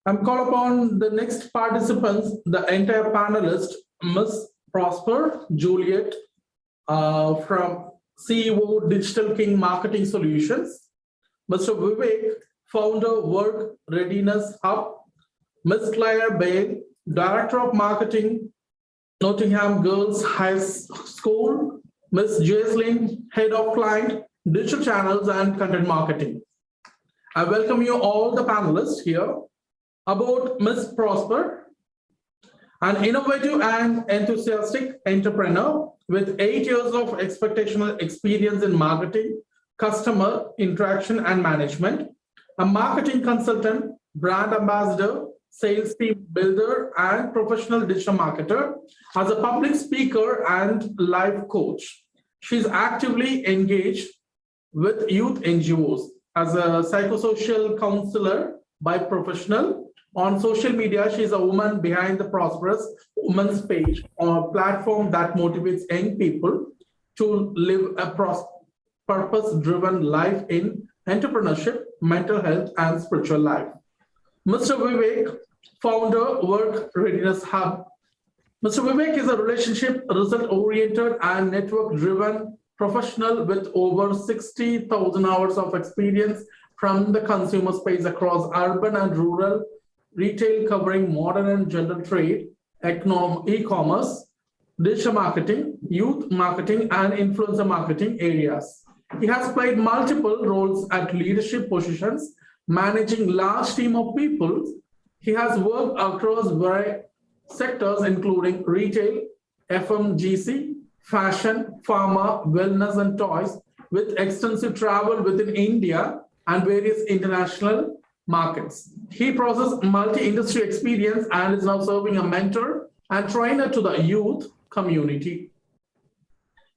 I'm called upon the next participants, the entire panelist, Ms. Prosper Juliet from CEO Digital King Marketing Solutions, Mr. Vivek, founder Work Readiness Hub, Ms. Claire Bale, Director of Marketing, Nottingham Girls High School, Ms. Jaslyin, Head of Client, Digital Channels and Content Marketing. I welcome you all the panelists here. About Ms. Prosper, an innovative and enthusiastic entrepreneur with 8 years of expectational experience in marketing, customer interaction and management, a marketing consultant, brand ambassador, sales team builder, and professional digital marketer, as a public speaker and life coach. She's actively engaged with youth NGOs as a psychosocial counselor by professional. On social media, she's a woman behind the Prosperous Women's page, a platform that motivates young people to live a purpose-driven life in entrepreneurship, mental health, and spiritual life. Mr. Vivek, founder, Work Readiness Hub. Mr. Vivek is a relationship, result-oriented, and network-driven professional with over 60,000 hours of experience from the consumer space across urban and rural retail, covering modern and general trade, e-commerce, digital marketing, youth marketing, and influencer marketing areas. He has played multiple roles at leadership positions, managing large team of people. He has worked across various sectors, including retail, FMGC, fashion, pharma, wellness, and toys, with extensive travel within India and various international markets. He possesses multi-industry experience and is now serving a mentor and trainer to the youth community.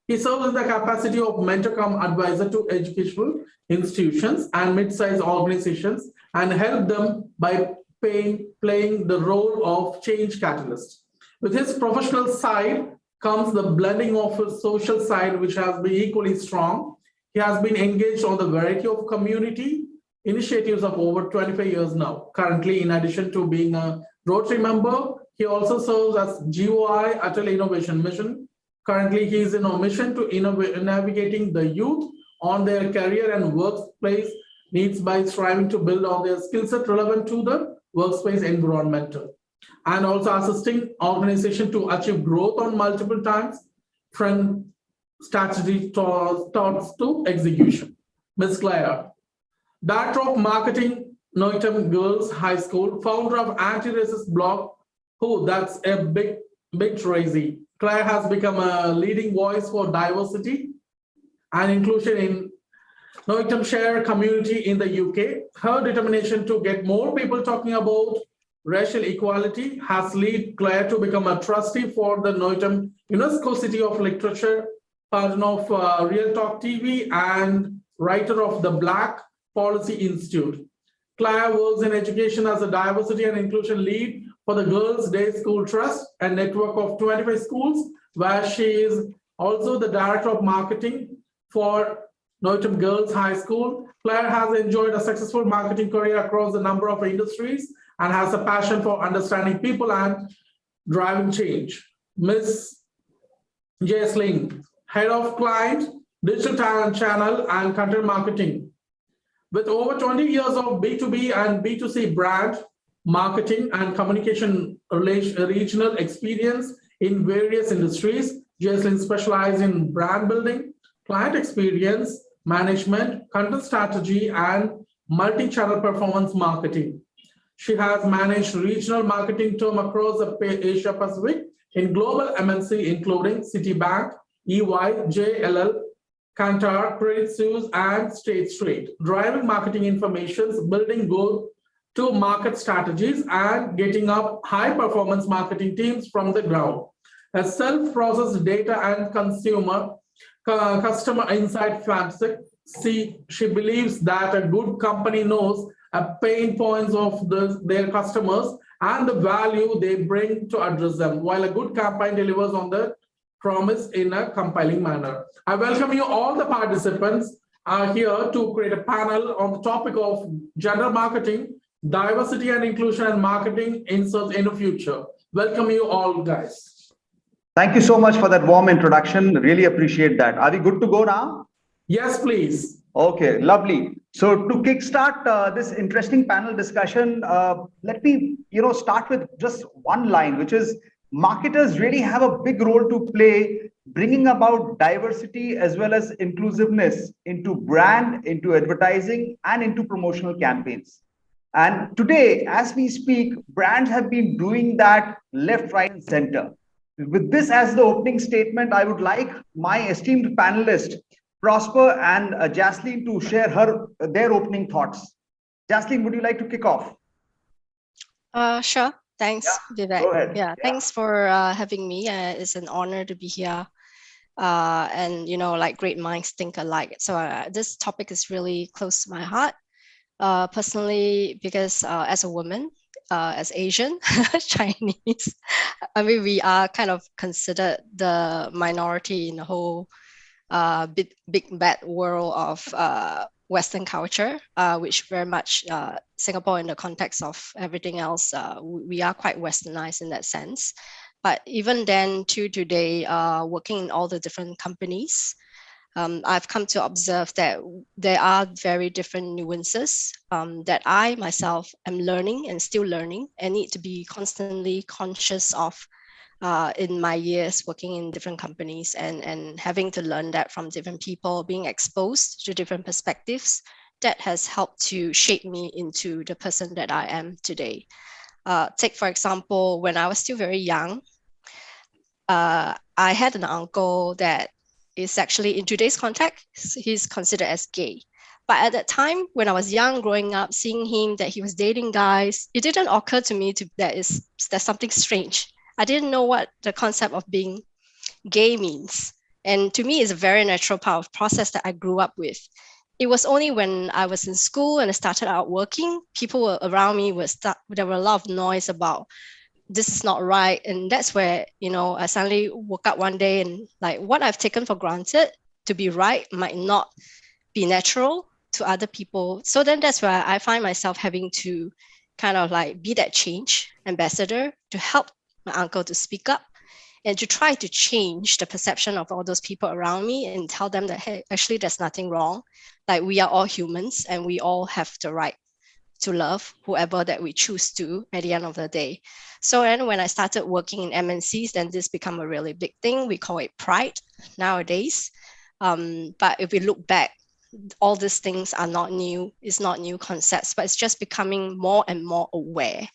He serves in the capacity of mentor-cum advisor to educational institutions and mid-sized organizations and help them by playing the role of change catalyst. With his professional side comes the blending of his social side, which has been equally strong. He has been engaged on the variety of community initiatives of over 25 years now. Currently, in addition to being a Rotary member, he also serves as GOI Atal Innovation Mission. Currently, he is in a mission to navigating the youth on their career and workplace needs by striving to build on their skill set relevant to the workspace environmental, and also assisting organization to achieve growth on multiple times from strategy thoughts to execution. Ms. Claire, Director of Marketing, Nottingham Girls High School, founder of anti-racist blog, that's a big crazy. Claire has become a leading voice for diversity and inclusion in Nottinghamshire community in the UK. Her determination to get more people talking about racial equality has led Claire to become a trustee for the Nottingham UNESCO City of Literature, partner of Real Talk TV, and writer of the Black Policy Institute. Claire works in education as a diversity and inclusion lead for the Girls' Day School Trust, a network of 25 schools, where she is also the Director of Marketing for Nottingham Girls High School. Claire has enjoyed a successful marketing career across a number of industries and has a passion for understanding people and driving change. Ms. Jaslyin, Head of Client, Digital Channel and Content Marketing. With over 20 years of B2B and B2C brand, marketing and communication regional experience in various industries, Jaslyin specializes in brand building, client experience, management, content strategy, and multi-channel performance marketing. She has managed regional marketing team across the Asia Pacific in global MNC, including Citibank, EY, JLL, Kantar, Credit Suisse, and State Street, driving marketing informations, building go-to-market strategies, and getting up high-performance marketing teams from the ground. A self-processed data and customer insight fantasy, she believes that a good company knows a pain points of their customers and the value they bring to address them, while a good campaign delivers on the promise in a compelling manner. I welcome you all the participants are here to create a panel on the topic of general marketing Diversity and Inclusion and Marketing Insights in the Future. Welcome you all, guys. Thank you so much for that warm introduction. Really appreciate that. Are we good to go now? Yes, please. Okay, lovely. So to kickstart this interesting panel discussion, let me start with just one line, which is marketers really have a big role to play, bringing about diversity as well as inclusiveness into brand, into advertising, and into promotional campaigns. And today, as we speak, brands have been doing that left, right, and center. With this as the opening statement, I would like my esteemed panelists, Prosper and Jaslyin, to share their opening thoughts. Jaslyin, would you like to kick off? Sure. Thanks, Vivek. Go ahead. Yeah, thanks for having me. It's an honor to be here. And like great minds think alike. So this topic is really close to my heart. Personally, because as a woman, as Asian, Chinese, I mean, we are kind of considered the minority in the whole big bad world of Western culture, which very much Singapore in the context of everything else, we are quite westernized in that sense. But even then to today, working in all the different companies, I've come to observe that there are very different nuances that I myself am learning and still learning and need to be constantly conscious of in my years working in different companies and having to learn that from different people, being exposed to different perspectives, that has helped to shape me into the person that I am today. Take, for example, when I was still very young, I had an uncle that is actually, in today's context, he's considered as gay. But at that time, when I was young, growing up, seeing him, that he was dating guys, it didn't occur to me there's something strange. I didn't know what the concept of being gay means. And to me, it's a very natural part of process that I grew up with. It was only when I was in school and I started out working, people were around me, there were a lot of noise about this is not right. And that's where, I suddenly woke up one day and like what I've taken for granted to be right might not be natural to other people. So then that's where I find myself having to kind of like be that change ambassador to help my uncle to speak up and to try to change the perception of all those people around me and tell them that, hey, actually there's nothing wrong. Like we are all humans and we all have the right to love whoever that we choose to at the end of the day. So then when I started working in MNCs, then this become a really big thing. We call it pride nowadays. But if we look back, all these things are not new. It's not new concepts, but it's just becoming more and more aware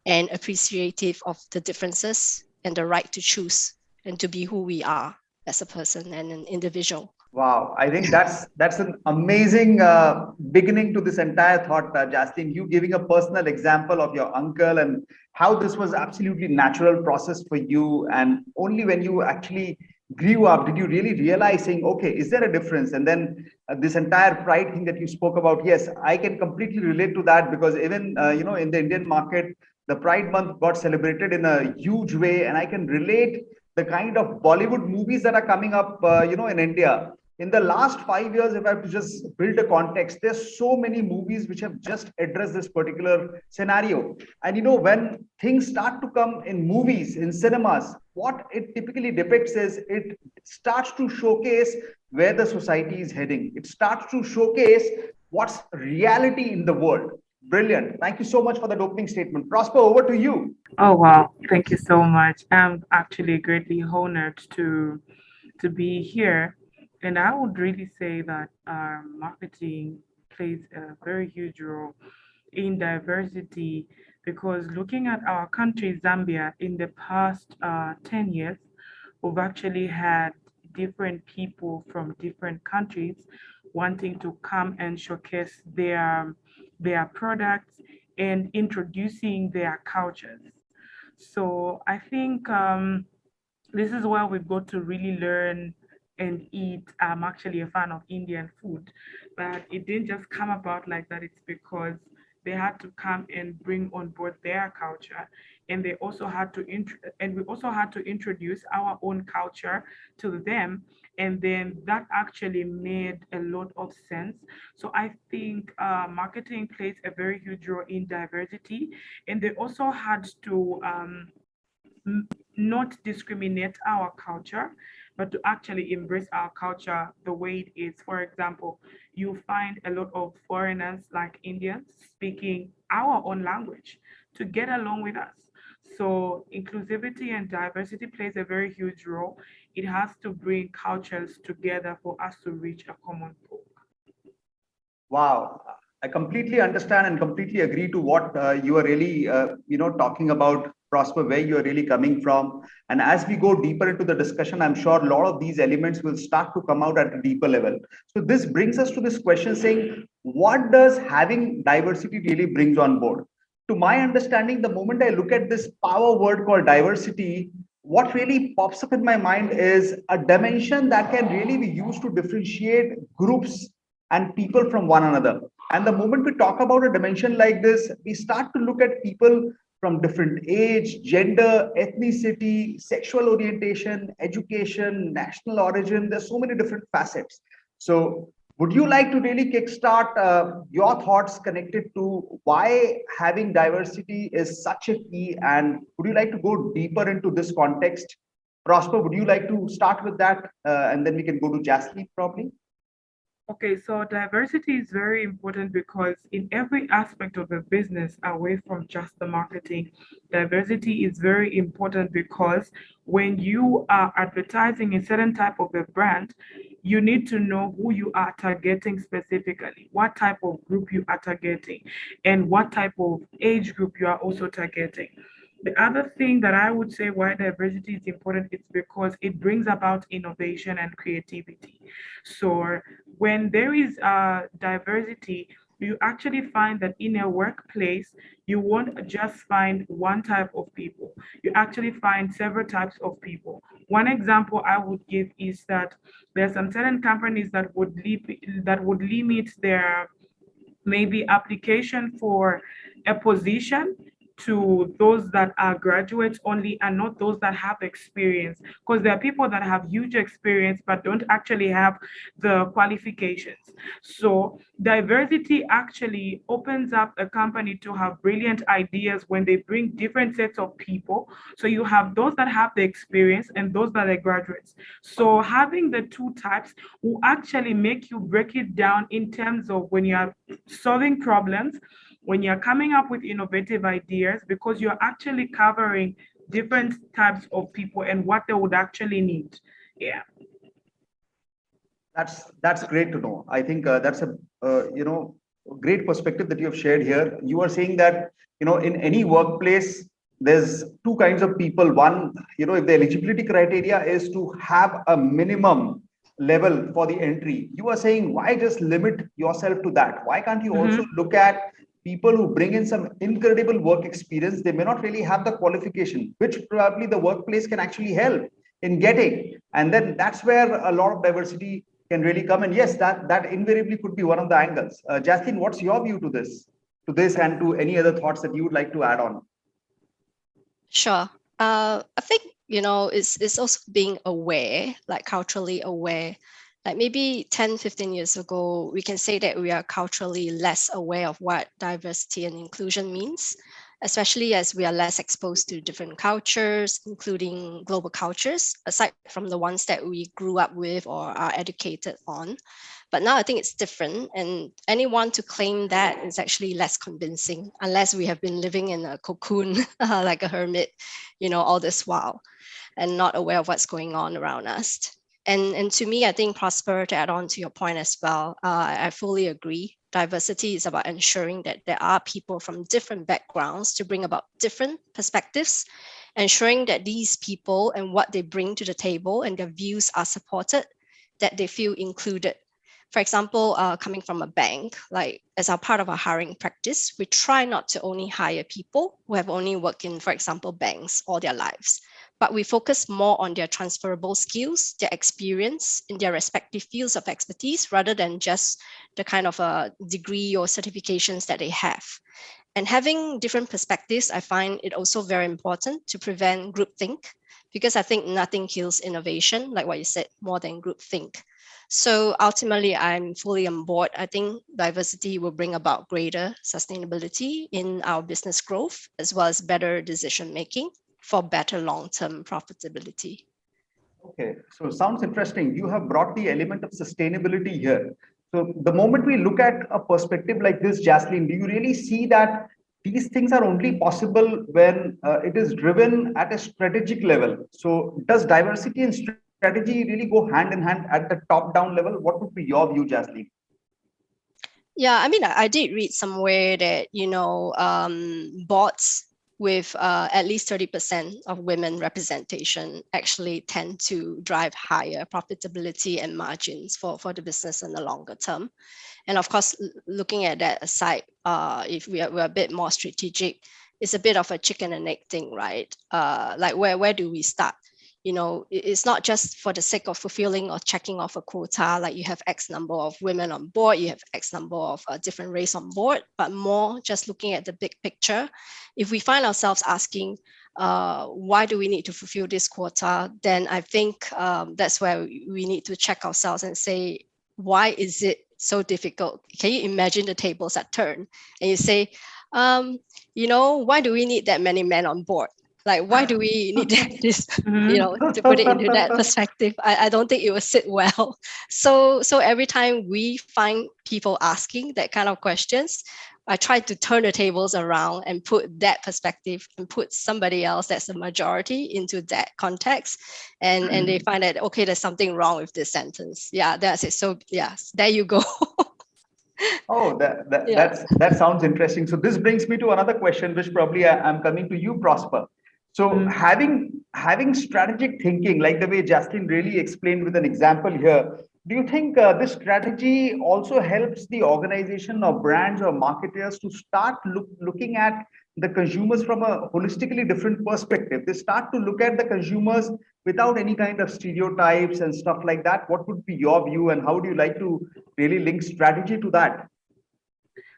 and appreciative of the differences and the right to choose and to be who we are as a person and an individual. Wow, I think that's an amazing beginning to this entire thought, Jaslyin. You giving a personal example of your uncle and how this was absolutely natural process for you, and only when you actually grew up did you really realize, saying, okay, is there a difference? And then this entire pride thing that you spoke about, yes, I can completely relate to that, because even in the Indian market, the Pride Month got celebrated in a huge way, and I can relate the kind of Bollywood movies that are coming up, in India. In the last 5 years, if I have to just build a context, there's so many movies which have just addressed this particular scenario. And when things start to come in movies, in cinemas, what it typically depicts is it starts to showcase where the society is heading. It starts to showcase what's reality in the world. Brilliant. Thank you so much for that opening statement. Prosper, over to you. Oh wow, thank you so much. I'm actually greatly honored to be here. And I would really say that marketing plays a very huge role in diversity, because looking at our country, Zambia, in the past 10 years, we've actually had different people from different countries wanting to come and showcase their products and introducing their cultures. So I think this is where we've got to really learn and eat. I'm actually a fan of Indian food, but it didn't just come about like that. It's because they had to come and bring on board their culture, and they also had to and we also had to introduce our own culture to them, and then that actually made a lot of sense. So I think marketing plays a very huge role in diversity, and they also had to not discriminate our culture, but to actually embrace our culture the way it is. For example, you find a lot of foreigners like Indians speaking our own language to get along with us. So inclusivity and diversity plays a very huge role. It has to bring cultures together for us to reach a common goal. Wow, I completely understand and completely agree to what you are really, talking about, Prosper, where you are really coming from. And as we go deeper into the discussion, I'm sure a lot of these elements will start to come out at a deeper level. So this brings us to this question saying, what does having diversity really brings on board? To my understanding, the moment I look at this power word called diversity, what really pops up in my mind is a dimension that can really be used to differentiate groups and people from one another. And the moment we talk about a dimension like this, we start to look at people from different age, gender, ethnicity, sexual orientation, education, national origin. There's so many different facets. So would you like to really kickstart your thoughts connected to why having diversity is such a key? And would you like to go deeper into this context? Prosper, would you like to start with that? And then we can go to Jaslyin probably. Okay, so diversity is very important because in every aspect of the business, away from just the marketing, diversity is very important because when you are advertising a certain type of a brand, you need to know who you are targeting specifically, what type of group you are targeting, and what type of age group you are also targeting. The other thing that I would say why diversity is important is because it brings about innovation and creativity. So when there is diversity, you actually find that in a workplace, you won't just find one type of people. You actually find several types of people. One example I would give is that there are some certain companies that would limit their maybe application for a position to those that are graduates only and not those that have experience, because there are people that have huge experience but don't actually have the qualifications. So diversity actually opens up a company to have brilliant ideas when they bring different sets of people. So you have those that have the experience and those that are graduates. So having the two types will actually make you break it down in terms of when you are solving problems, when you're coming up with innovative ideas, because you're actually covering different types of people and what they would actually need. Yeah. That's great to know. I think that's a great perspective that you have shared here. You are saying that in any workplace there's two kinds of people. One, if the eligibility criteria is to have a minimum level for the entry, you are saying why just limit yourself to that? Why can't you also look at people who bring in some incredible work experience? They may not really have the qualification, which probably the workplace can actually help in getting. And then that's where a lot of diversity can really come. And yes, that invariably could be one of the angles. Jaslyin, what's your view to this and to any other thoughts that you would like to add on? Sure. I think, it's also being aware, like culturally aware. Like maybe 10, 15 years ago, we can say that we are culturally less aware of what diversity and inclusion means, especially as we are less exposed to different cultures, including global cultures, aside from the ones that we grew up with or are educated on. But now I think it's different, and anyone to claim that is actually less convincing, unless we have been living in a cocoon like a hermit, all this while, and not aware of what's going on around us. And to me, I think, Prosper, to add on to your point as well, I fully agree. Diversity is about ensuring that there are people from different backgrounds to bring about different perspectives, ensuring that these people and what they bring to the table and their views are supported, that they feel included. For example, coming from a bank, like as our part of our hiring practice, we try not to only hire people who have only worked in, for example, banks all their lives, but we focus more on their transferable skills, their experience in their respective fields of expertise, rather than just the kind of a degree or certifications that they have. And having different perspectives, I find it also very important to prevent groupthink, because I think nothing kills innovation, like what you said, more than groupthink. So ultimately, I'm fully on board. I think diversity will bring about greater sustainability in our business growth, as well as better decision making for better long-term profitability. Okay, so sounds interesting. You have brought the element of sustainability here. So the moment we look at a perspective like this, Jaslyin, do you really see that these things are only possible when it is driven at a strategic level? So does diversity and strategy really go hand in hand at the top-down level? What would be your view, Jaslyin? Yeah, I mean, I did read somewhere that, boards with at least 30% of women representation actually tend to drive higher profitability and margins for the business in the longer term. And of course, looking at that aside, if we're a bit more strategic, it's a bit of a chicken and egg thing, right? Like where do we start? It's not just for the sake of fulfilling or checking off a quota, like you have X number of women on board, you have X number of different race on board, but more just looking at the big picture. If we find ourselves asking, why do we need to fulfill this quota? Then I think that's where we need to check ourselves and say, why is it so difficult? Can you imagine the tables that turn and you say, why do we need that many men on board? Like, why do we need this, to put it into that perspective? I don't think it will sit well. So every time we find people asking that kind of questions, I try to turn the tables around and put that perspective and put somebody else that's the majority into that context. And they find that, okay, there's something wrong with this sentence. Yeah, that's it. So yeah, there you go. Oh, that sounds interesting. So this brings me to another question, which probably I'm coming to you, Prosper. So having strategic thinking, like the way Jaslyin really explained with an example here, do you think this strategy also helps the organization or brands or marketers to start looking at the consumers from a holistically different perspective? They start to look at the consumers without any kind of stereotypes and stuff like that. What would be your view, and how do you like to really link strategy to that?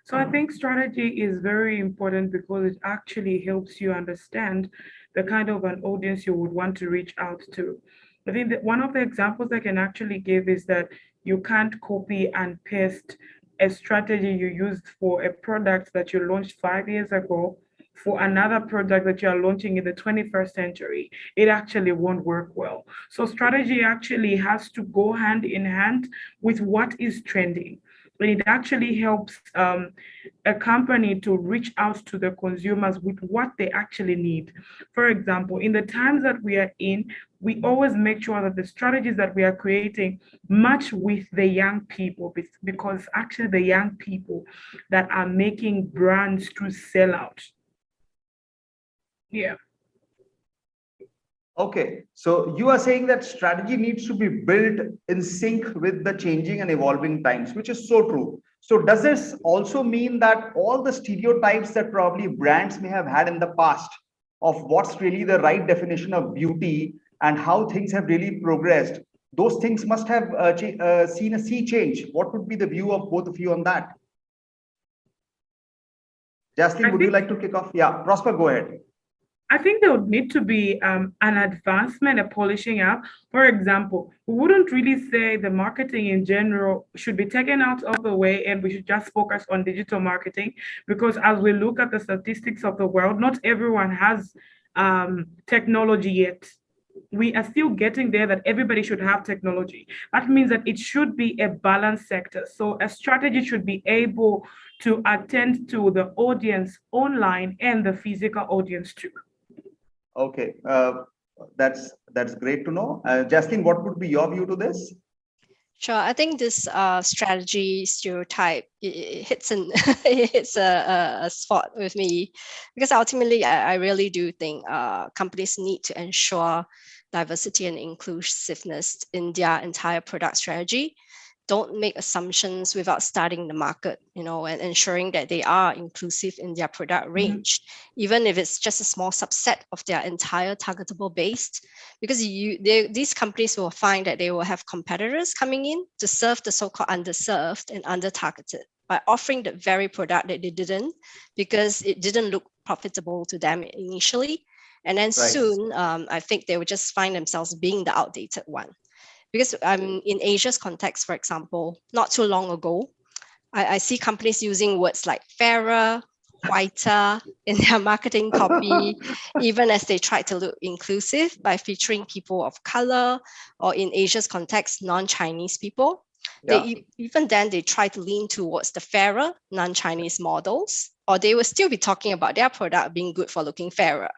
So I think strategy is very important because it actually helps you understand the kind of an audience you would want to reach out to. I think that one of the examples I can actually give is that you can't copy and paste a strategy you used for a product that you launched 5 years ago for another product that you are launching in the 21st century. It actually won't work well. So strategy actually has to go hand in hand with what is trending. And it actually helps a company to reach out to the consumers with what they actually need. For example, in the times that we are in, we always make sure that the strategies that we are creating match with the young people, because actually the young people that are making brands to sell out. Yeah. Okay, so you are saying that strategy needs to be built in sync with the changing and evolving times, which is so true. So does this also mean that all the stereotypes that probably brands may have had in the past of what's really the right definition of beauty and how things have really progressed, those things must have seen a sea change? What would be the view of both of you on that? Jaslyin, would you like to kick off? Yeah, Prosper, go ahead. I think there would need to be an advancement, a polishing up. For example, we wouldn't really say the marketing in general should be taken out of the way and we should just focus on digital marketing, because as we look at the statistics of the world, not everyone has technology yet. We are still getting there that everybody should have technology. That means that it should be a balanced sector. So a strategy should be able to attend to the audience online and the physical audience too. Okay, that's great to know. Jaslyin, what would be your view to this? Sure, I think this strategy stereotype, it hits it hits a spot with me, because ultimately I really do think companies need to ensure diversity and inclusiveness in their entire product strategy. don't make assumptions without studying the market, and ensuring that they are inclusive in their product range, even if it's just a small subset of their entire targetable base. Because these companies will find that they will have competitors coming in to serve the so-called underserved and under-targeted by offering the very product that they didn't, because it didn't look profitable to them initially. And then soon, I think they would just find themselves being the outdated one. Because in Asia's context, for example, not too long ago, I see companies using words like fairer, whiter in their marketing copy, even as they try to look inclusive by featuring people of color, or in Asia's context, non-Chinese people. Even then, they try to lean towards the fairer non-Chinese models, or they will still be talking about their product being good for looking fairer.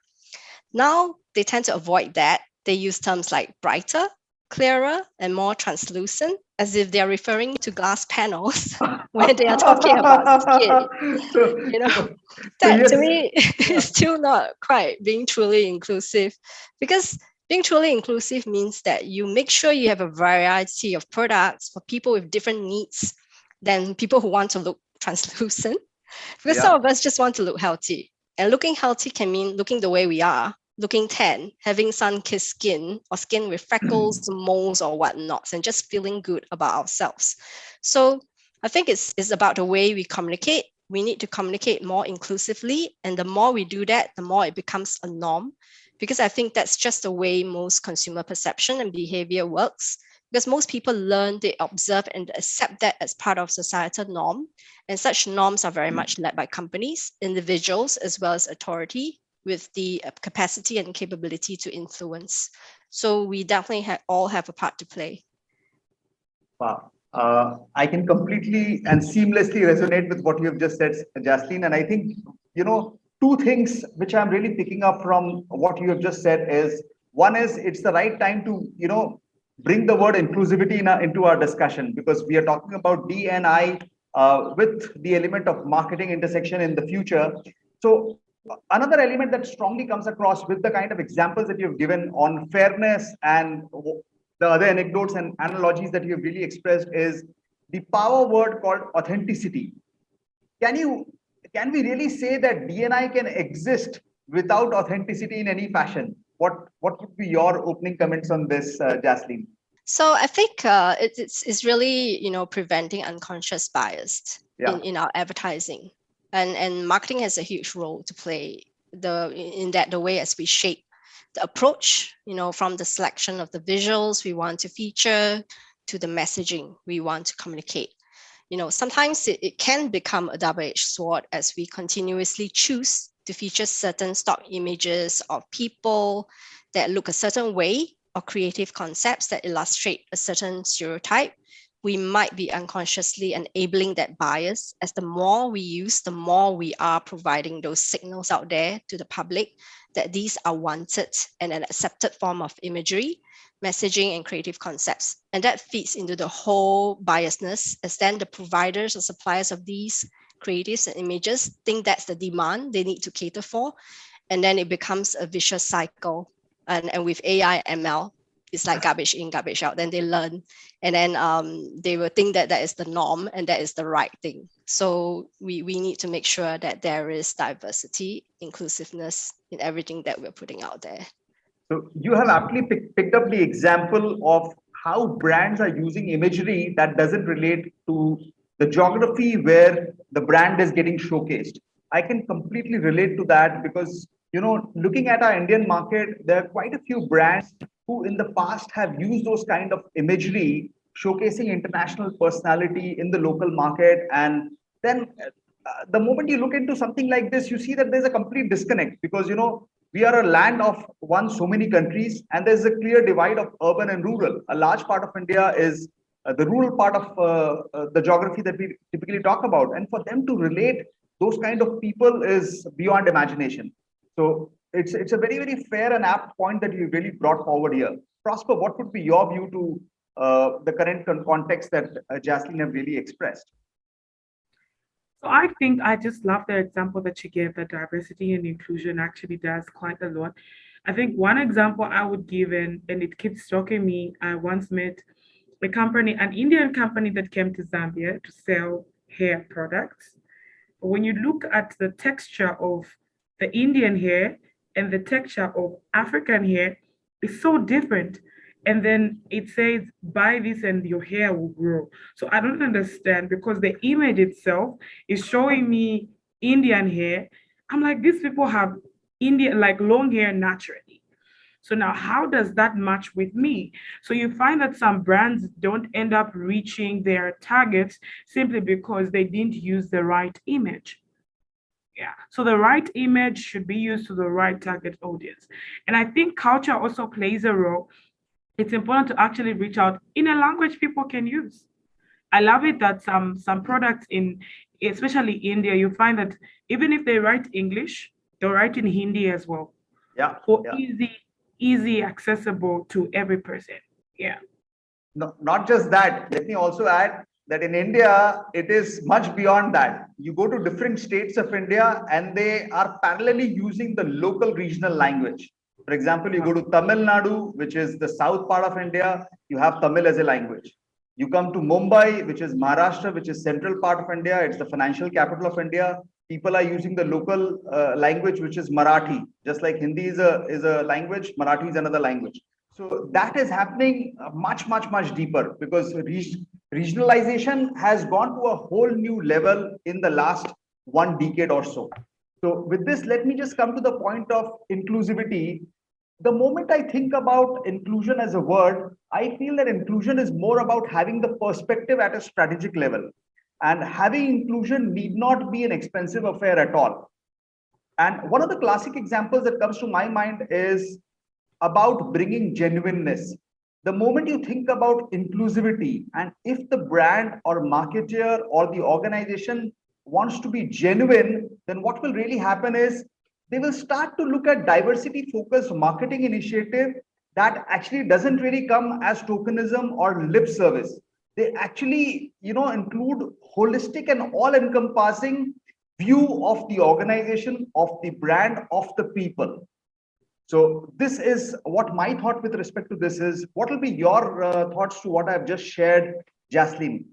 Now, they tend to avoid that. They use terms like brighter, clearer, and more translucent, as if they're referring to glass panels when they are talking about skin. To me is still not quite being truly inclusive, because being truly inclusive means that you make sure you have a variety of products for people with different needs than people who want to look translucent. Because some of us just want to look healthy, and looking healthy can mean looking the way we are, looking tan, having sun-kissed skin, or skin with freckles, moles, or whatnot, and just feeling good about ourselves. So I think it's about the way we communicate. We need to communicate more inclusively, and the more we do that, the more it becomes a norm, because I think that's just the way most consumer perception and behavior works, because most people learn, they observe, and accept that as part of societal norm. And such norms are very much led by companies, individuals, as well as authority, with the capacity and capability to influence. So we definitely all have a part to play. Wow. I can completely and seamlessly resonate with what you have just said, Jaslyin. And I think, two things which I'm really picking up from what you have just said is, one is it's the right time to, bring the word inclusivity into our discussion, because we are talking about D&I with the element of marketing intersection in the future. So another element that strongly comes across with the kind of examples that you've given on fairness and the other anecdotes and analogies that you've really expressed is the power word called authenticity. Can we really say that D&I can exist without authenticity in any fashion? What would be your opening comments on this, Jaslyin? So I think it's really, preventing unconscious bias in our advertising. And marketing has a huge role to play the way as we shape the approach, from the selection of the visuals we want to feature to the messaging we want to communicate. Sometimes it can become a double-edged sword as we continuously choose to feature certain stock images of people that look a certain way, or creative concepts that illustrate a certain stereotype. We might be unconsciously enabling that bias, as the more we use, the more we are providing those signals out there to the public that these are wanted and an accepted form of imagery, messaging, and creative concepts. And that feeds into the whole biasness, as then the providers or suppliers of these creatives and images think that's the demand they need to cater for. And then it becomes a vicious cycle. And with AI, ML, it's like garbage in, garbage out. Then they learn, and then they will think that is the norm and that is the right thing. So we need to make sure that there is diversity, inclusiveness in everything that we're putting out there. So you have aptly picked up the example of how brands are using imagery that doesn't relate to the geography where the brand is getting showcased. I can completely relate to that because, looking at our Indian market, there are quite a few brands who in the past have used those kind of imagery, showcasing international personality in the local market. And then the moment you look into something like this, you see that there's a complete disconnect because, we are a land of so many countries, and there's a clear divide of urban and rural. A large part of India is the rural part of the geography that we typically talk about. And for them to relate those kind of people is beyond imagination. So it's a very, very fair and apt point that you really brought forward here. Prosper, what would be your view to the current context that Jaslyin have really expressed? So I think I just love the example that you gave, that diversity and inclusion actually does quite a lot. I think one example I would give, and it keeps shocking me, I once met a company, an Indian company that came to Zambia to sell hair products. When you look at the texture of the Indian hair and the texture of African hair, it's so different. And then it says, buy this and your hair will grow. So I don't understand, because the image itself is showing me Indian hair. I'm like, these people have Indian, like long hair naturally. So now how does that match with me? So you find that some brands don't end up reaching their targets simply because they didn't use the right image. Yeah. So the right image should be used to the right target audience. And I think culture also plays a role. It's important to actually reach out in a language people can use. I love it that some products in, especially India, you find that even if they write English, they write in Hindi as well. Yeah. For Yeah. easy accessible to every person. Yeah. No, not just that. Let me also add that in India, it is much beyond that. You go to different states of India and they are parallelly using the local regional language. For example, you go to Tamil Nadu, which is the south part of India, you have Tamil as a language. You come to Mumbai, which is Maharashtra, which is central part of India. It's the financial capital of India. People are using the local language, which is Marathi. Just like Hindi is a language, Marathi is another language. So that is happening much deeper, because regionalization has gone to a whole new level in the last 1 decade or so. So with this, let me just come to the point of inclusivity. The moment I think about inclusion as a word, I feel that inclusion is more about having the perspective at a strategic level. And having inclusion need not be an expensive affair at all. And one of the classic examples that comes to my mind is about bringing genuineness. The moment you think about inclusivity, and if the brand or marketer or the organization wants to be genuine, then what will really happen is they will start to look at diversity focused marketing initiative that actually doesn't really come as tokenism or lip service. They actually, include holistic and all encompassing view of the organization, of the brand, of the people. So this is what my thought with respect to this is. What will be your thoughts to what I've just shared, Jaslyin?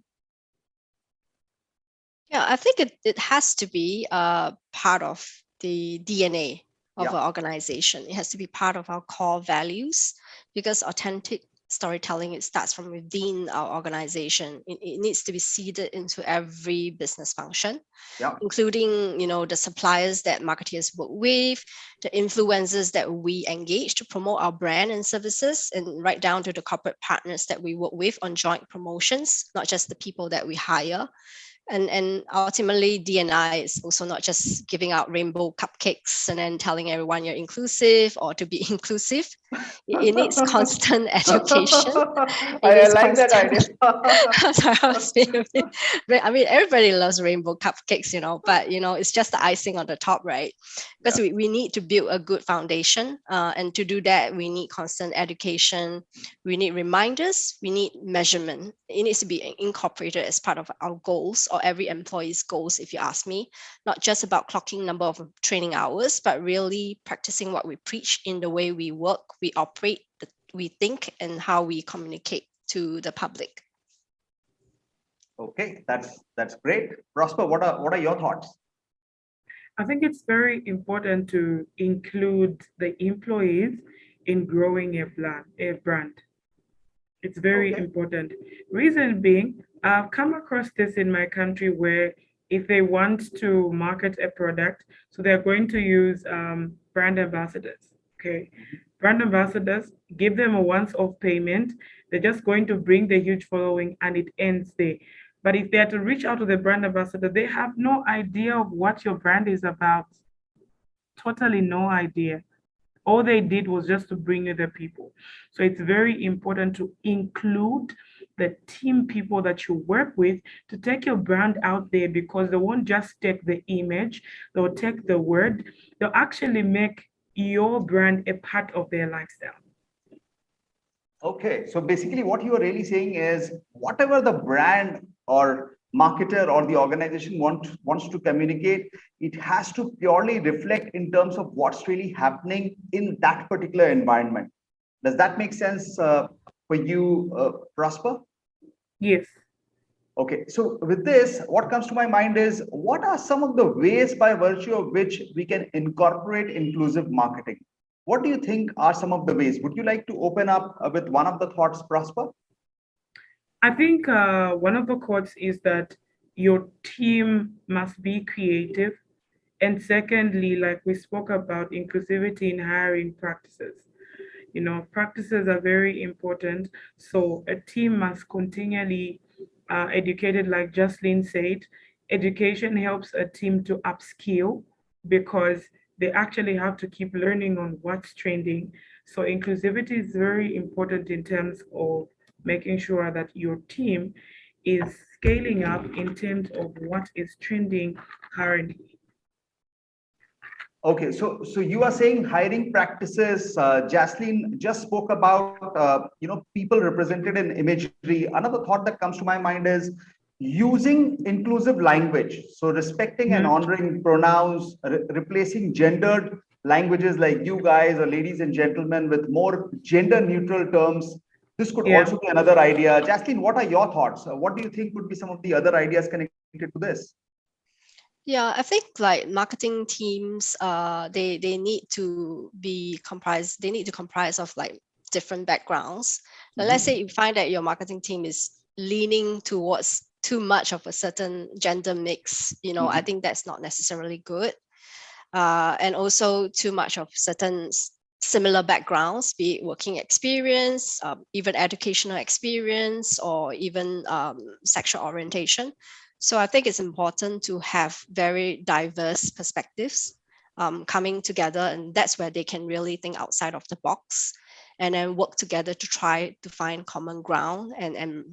Yeah, I think it has to be part of the DNA of an organization. It has to be part of our core values, because authentic storytelling, it starts from within our organization. It needs to be seeded into every business function, including the suppliers that marketeers work with, the influencers that we engage to promote our brand and services, and right down to the corporate partners that we work with on joint promotions, not just the people that we hire. And ultimately, D&I is also not just giving out rainbow cupcakes and then telling everyone you're inclusive or to be inclusive. It needs constant education. I like that idea. I mean, everybody loves rainbow cupcakes, but it's just the icing on the top, right? Because we need to build a good foundation. And to do that, we need constant education. We need reminders. We need measurement. It needs to be incorporated as part of our goals, or every employee's goals, if you ask me. Not just about clocking number of training hours, but really practicing what we preach in the way we work, we operate, we think, and how we communicate to the public. Okay, that's great. Prosper, what are your thoughts? I think it's very important to include the employees in growing a brand. It's very important. Reason being, I've come across this in my country where if they want to market a product, so they're going to use brand ambassadors. Okay. Brand ambassadors, give them a once-off payment. They're just going to bring the huge following and it ends there. But if they are to reach out to the brand ambassador, they have no idea of what your brand is about. Totally no idea. All they did was just to bring you the people. So it's very important to include the team people that you work with to take your brand out there, because they won't just take the image, they'll take the word, they'll actually make your brand a part of their lifestyle. Okay, so basically what you are really saying is whatever the brand or marketer or the organization wants to communicate, it has to purely reflect in terms of what's really happening in that particular environment. Does that make sense for you, Prosper? Yes. Okay, so with this, what comes to my mind is what are some of the ways by virtue of which we can incorporate inclusive marketing? What do you think are some of the ways? Would you like to open up with one of the thoughts, Prosper? I think one of the quotes is that your team must be creative. And secondly, like we spoke about inclusivity in hiring practices. You know, practices are very important. So a team must continually educate it, like Jaslyin said. Education helps a team to upskill because they actually have to keep learning on what's trending. So inclusivity is very important in terms of making sure that your team is scaling up in terms of what is trending currently. Okay, so you are saying hiring practices. Jaslyn just spoke about people represented in imagery. Another thought that comes to my mind is using inclusive language. So respecting and Mhm. honoring pronouns, replacing gendered languages like you guys or ladies and gentlemen with more gender neutral terms. This could Yeah. also be another idea. Jaslyn, what are your thoughts? What do you think would be some of the other ideas connected to this? Yeah, I think like marketing teams, they need to be comprised. They need to comprise of like different backgrounds. Now, let's say you find that your marketing team is leaning towards too much of a certain gender mix. I think that's not necessarily good. And also too much of certain similar backgrounds, be it working experience, even educational experience, or even sexual orientation. So I think it's important to have very diverse perspectives coming together, and that's where they can really think outside of the box and then work together to try to find common ground and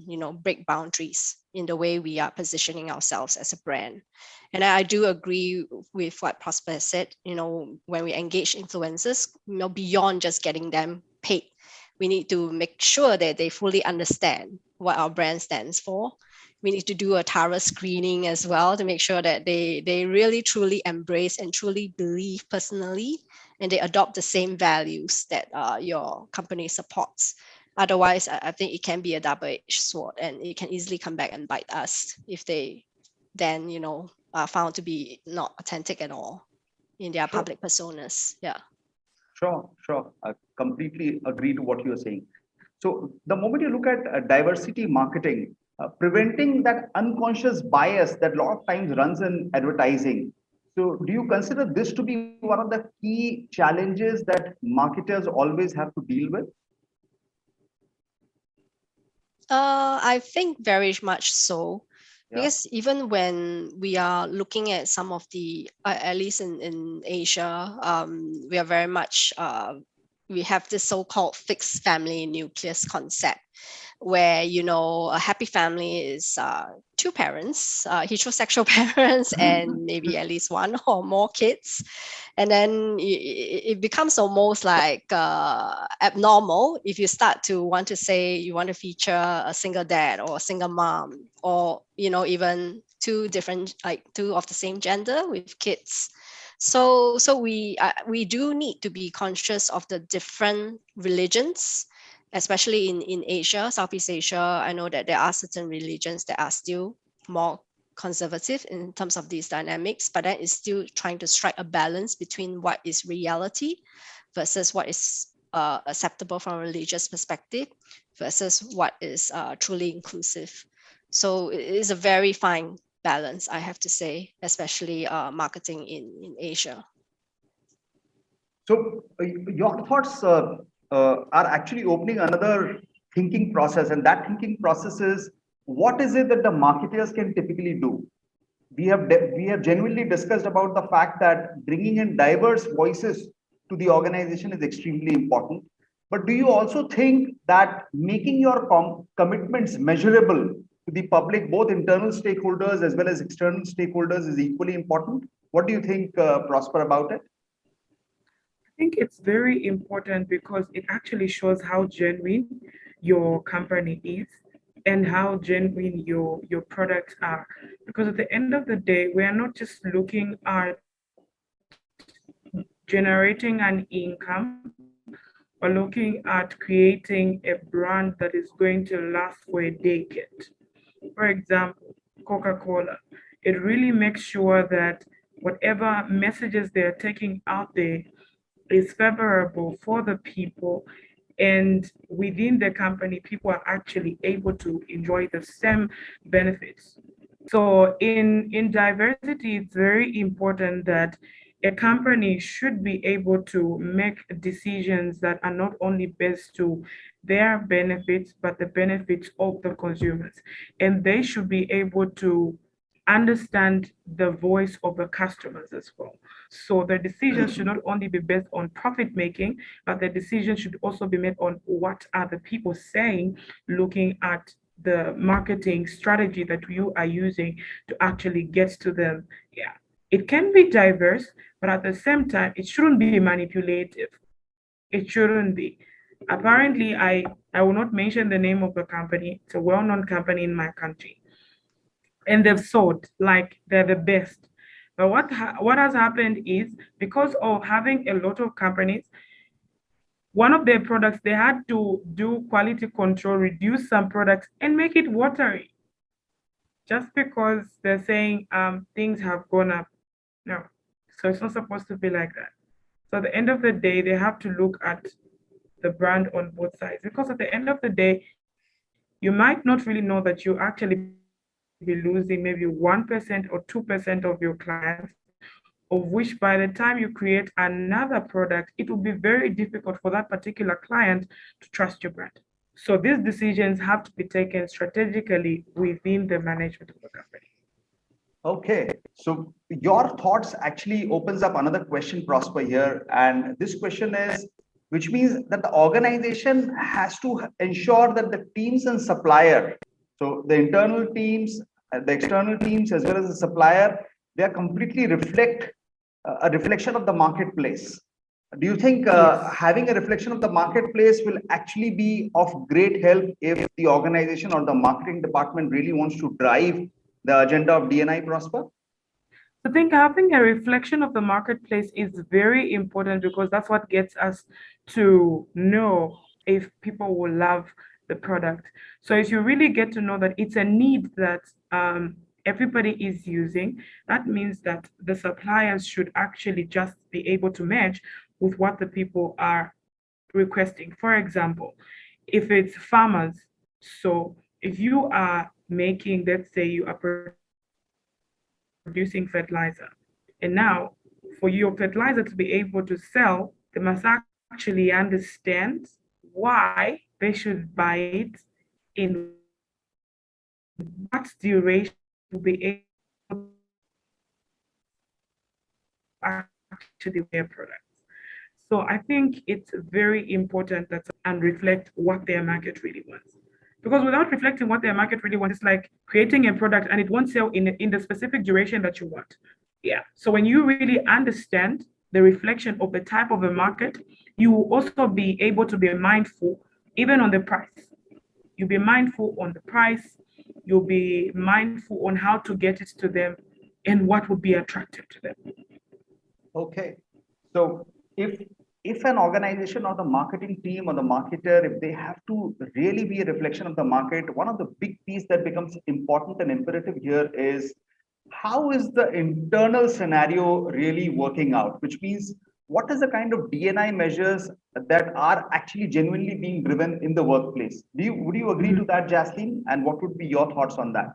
break boundaries in the way we are positioning ourselves as a brand. And I do agree with what Prosper has said. When we engage influencers, beyond just getting them paid, we need to make sure that they fully understand what our brand stands for. We need to do a thorough screening as well to make sure that they really truly embrace and truly believe personally, and they adopt the same values that your company supports. Otherwise, I think it can be a double-edged sword, and it can easily come back and bite us if they then are found to be not authentic at all in their Sure. public personas. Yeah. Sure. I completely agree to what you are saying. So the moment you look at diversity marketing, preventing that unconscious bias that a lot of times runs in advertising. So do you consider this to be one of the key challenges that marketers always have to deal with? I think very much so, Yeah. because even when we are looking at some of the, at least in Asia, we are very much, we have this so-called fixed family nucleus concept, where a happy family is two parents, heterosexual parents, and maybe at least one or more kids. And then it becomes almost like abnormal if you start to want to say you want to feature a single dad or a single mom, or even two different, like two of the same gender with kids. So we do need to be conscious of the different religions, especially in Asia, Southeast Asia. I know that there are certain religions that are still more conservative in terms of these dynamics, but that is still trying to strike a balance between what is reality versus what is acceptable from a religious perspective versus what is truly inclusive. So it is a very fine balance, I have to say, especially marketing in Asia. So your thoughts are actually opening another thinking process, and that thinking process is what is it that the marketers can typically do? We have genuinely discussed about the fact that bringing in diverse voices to the organization is extremely important. But do you also think that making your commitments measurable to the public, both internal stakeholders as well as external stakeholders, is equally important? What do you think, Prosper, about it? I think it's very important because it actually shows how genuine your company is and how genuine your products are. Because at the end of the day, we are not just looking at generating an income, we're looking at creating a brand that is going to last for a decade. For example, Coca-Cola. It really makes sure that whatever messages they're taking out there is favorable for the people, and within the company people are actually able to enjoy the same benefits. So in diversity, it's very important that a company should be able to make decisions that are not only based to their benefits but the benefits of the consumers, and they should be able to understand the voice of the customers as well. So the decisions should not only be based on profit making, but the decision should also be made on what are the people saying, looking at the marketing strategy that you are using to actually get to them. Yeah, it can be diverse, but at the same time, it shouldn't be manipulative. It shouldn't be. Apparently, I will not mention the name of the company. It's a well-known company in my country, and they've sold like they're the best. But what has happened is, because of having a lot of companies, one of their products, they had to do quality control, reduce some products, and make it watery, just because they're saying things have gone up. No, so it's not supposed to be like that. So at the end of the day, they have to look at the brand on both sides, because at the end of the day, you might not really know that you actually be losing maybe 1% or 2% of your clients, of which by the time you create another product, it will be very difficult for that particular client to trust your brand. So these decisions have to be taken strategically within the management of the company. Okay, so your thoughts actually opens up another question, Prosper, here. And this question is, which means that the organization has to ensure that the teams and supplier, so the internal teams, the external teams, as well as the supplier, they are completely reflect a reflection of the marketplace. Do you think having a reflection of the marketplace will actually be of great help if the organization or the marketing department really wants to drive the agenda of D&I, Prosper? I think having a reflection of the marketplace is very important, because that's what gets us to know if people will love the product. So if you really get to know that it's a need that everybody is using, that means that the suppliers should actually just be able to match with what the people are requesting. For example, if it's farmers, so if you are making, let's say you are producing fertilizer, and now for your fertilizer to be able to sell, they must actually understand why they should buy it, in what duration to be able to actually wear products. So I think it's very important that and reflect what their market really wants. Because without reflecting what their market really wants, it's like creating a product and it won't sell in the specific duration that you want. Yeah. So when you really understand the reflection of the type of a market, you will also be able to be mindful even on the price. You'll be mindful on the price, you'll be mindful on how to get it to them and what would be attractive to them. Okay. So if an organization or the marketing team or the marketer, if they have to really be a reflection of the market, one of the big piece that becomes important and imperative here is, how is the internal scenario really working out? Which means, what is the kind of D&I measures that are actually genuinely being driven in the workplace? Would you agree to that, Jaslyin? And what would be your thoughts on that?